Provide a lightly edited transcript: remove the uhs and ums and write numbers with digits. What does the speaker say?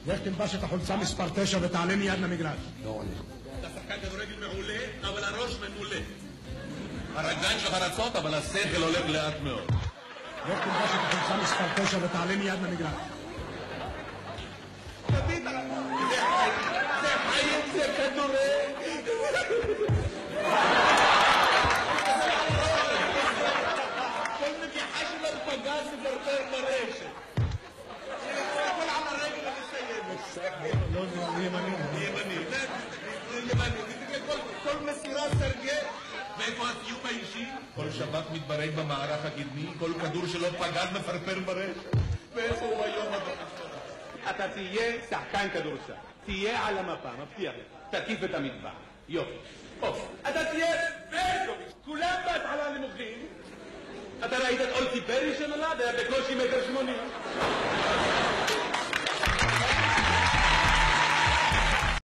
לך תלבש את החולצה מספר 9 ותעלה מיד למגרש. לא עולה. אתה שחקן כדורגל מעולה, אבל הראש ממולא. הרגליים שלך רצות, אבל השכל הולך לאט מאוד. לך תלבש את החולצה מספר 9 ותעלה מיד למגרש. זה חיים, זה כדורגל. כל נגיחה שלו פגע ספרפר ברשת. כל על הרגל המסיימת. לא, ימני. כל מסירה סרגל. ואיפה הסיום האישי? כל שבת מתברג במערך הקדמי, כל כדור שלו פגע מפרפר ברשת. ואיפה הוא היום הדבר? אתה תהיה שחקן כדורסל, תהיה על המפה, מבטיח לך, תקיף את המטבח, יופי. אתה תהיה ברקוביץ', כולם בהתחלה נמוכים. אתה ראית את אולטי פרי שנולד, היה בקושי 1.80 מטר.